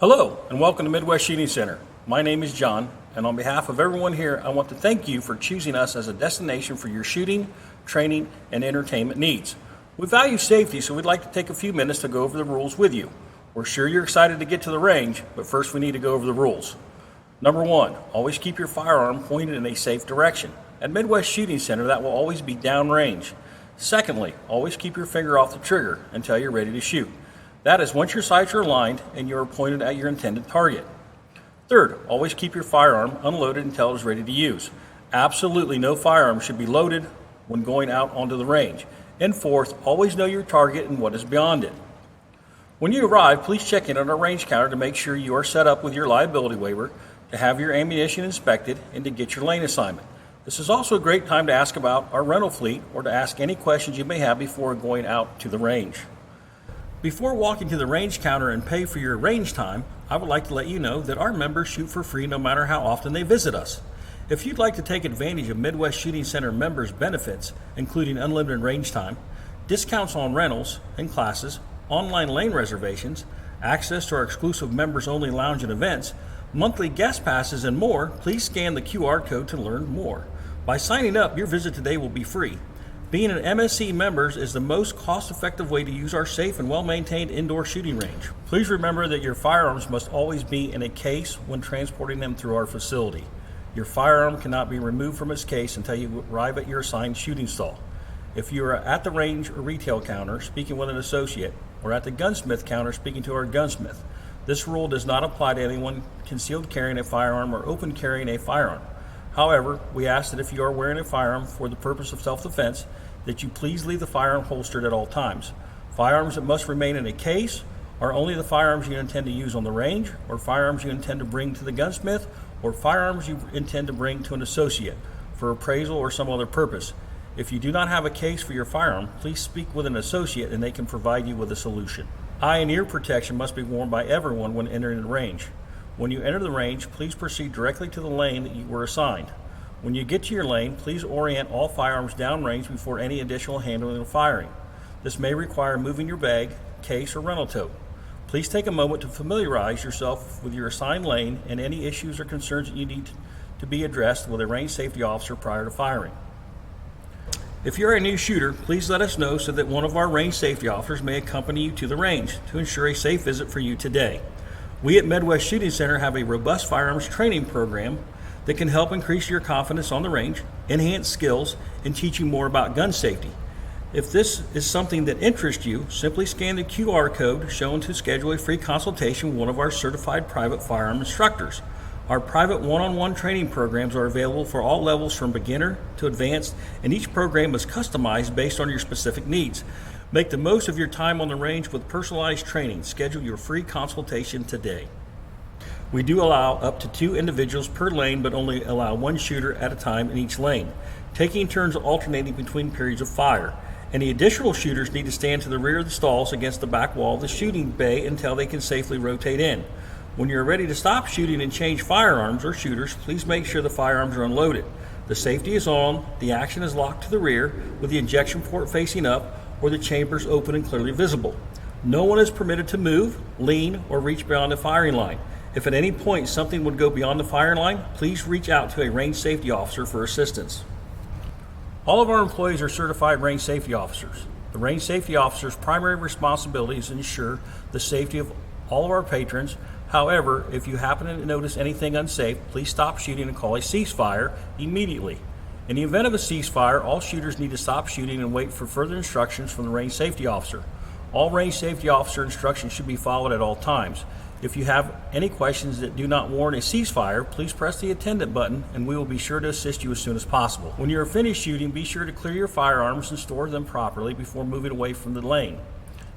Hello and welcome to Midwest Shooting Center. My name is John, and on behalf of everyone here, I want to thank you for choosing us as a destination for your shooting, training, and entertainment needs. We value safety, so we'd like to take a few minutes to go over the rules with you. We're sure you're excited to get to the range, but first we need to go over the rules. Number 1, always keep your firearm pointed in a safe direction. At Midwest Shooting Center, that will always be downrange. Secondly, always keep your finger off the trigger until you're ready to shoot. That is once your sights are aligned and you are pointed at your intended target. Third, always keep your firearm unloaded until it is ready to use. Absolutely no firearm should be loaded when going out onto the range. And fourth, always know your target and what is beyond it. When you arrive, please check in on our range counter to make sure you are set up with your liability waiver, to have your ammunition inspected, and to get your lane assignment. This is also a great time to ask about our rental fleet or to ask any questions you may have before going out to the range. Before walking to the range counter and pay for your range time, I would like to let you know that our members shoot for free no matter how often they visit us. If you'd like to take advantage of Midwest Shooting Center members' benefits, including unlimited range time, discounts on rentals and classes, online lane reservations, access to our exclusive members-only lounge and events, monthly guest passes, and more, please scan the QR code to learn more. By signing up, your visit today will be free. Being an MSC members is the most cost-effective way to use our safe and well-maintained indoor shooting range. Please remember that your firearms must always be in a case when transporting them through our facility. Your firearm cannot be removed from its case until you arrive at your assigned shooting stall. If you are at the range or retail counter speaking with an associate, or at the gunsmith counter speaking to our gunsmith, this rule does not apply to anyone concealed carrying a firearm or open carrying a firearm. However, we ask that if you are wearing a firearm for the purpose of self-defense, that you please leave the firearm holstered at all times. Firearms that must remain in a case are only the firearms you intend to use on the range, or firearms you intend to bring to the gunsmith, or firearms you intend to bring to an associate for appraisal or some other purpose. If you do not have a case for your firearm, please speak with an associate and they can provide you with a solution. Eye and ear protection must be worn by everyone when entering the range. When you enter the range, please proceed directly to the lane that you were assigned. When you get to your lane, please orient all firearms downrange before any additional handling or firing. This may require moving your bag, case, or rental tote. Please take a moment to familiarize yourself with your assigned lane and any issues or concerns that you need to be addressed with a range safety officer prior to firing. If you're a new shooter, please let us know so that one of our range safety officers may accompany you to the range to ensure a safe visit for you today. We at Midwest Shooting Center have a robust firearms training program that can help increase your confidence on the range, enhance skills, and teach you more about gun safety. If this is something that interests you, simply scan the QR code shown to schedule a free consultation with one of our certified private firearm instructors. Our private one-on-one training programs are available for all levels from beginner to advanced, and each program is customized based on your specific needs. Make the most of your time on the range with personalized training. Schedule your free consultation today. We do allow up to 2 individuals per lane, but only allow 1 shooter at a time in each lane, taking turns alternating between periods of fire. Any additional shooters need to stand to the rear of the stalls against the back wall of the shooting bay until they can safely rotate in. When you're ready to stop shooting and change firearms or shooters, please make sure the firearms are unloaded. The safety is on, the action is locked to the rear with the ejection port facing up or the chambers open and clearly visible. No one is permitted to move, lean, or reach beyond the firing line. If at any point something would go beyond the firing line, please reach out to a range safety officer for assistance. All of our employees are certified range safety officers. The range safety officer's primary responsibility is to ensure the safety of all of our patrons. However, if you happen to notice anything unsafe, please stop shooting and call a ceasefire immediately. In the event of a ceasefire, all shooters need to stop shooting and wait for further instructions from the range safety officer. All range safety officer instructions should be followed at all times. If you have any questions that do not warrant a ceasefire, please press the attendant button and we will be sure to assist you as soon as possible. When you are finished shooting, be sure to clear your firearms and store them properly before moving away from the lane.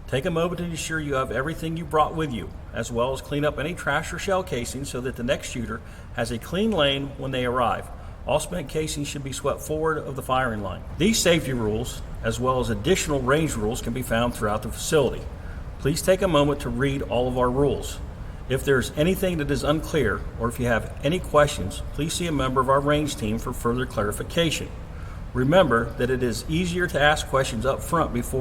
Take a moment to ensure you have everything you brought with you, as well as clean up any trash or shell casings so that the next shooter has a clean lane when they arrive. All spent casings should be swept forward of the firing line. These safety rules, as well as additional range rules, can be found throughout the facility. Please take a moment to read all of our rules. If there's anything that is unclear, or if you have any questions, please see a member of our range team for further clarification. Remember that it is easier to ask questions up front before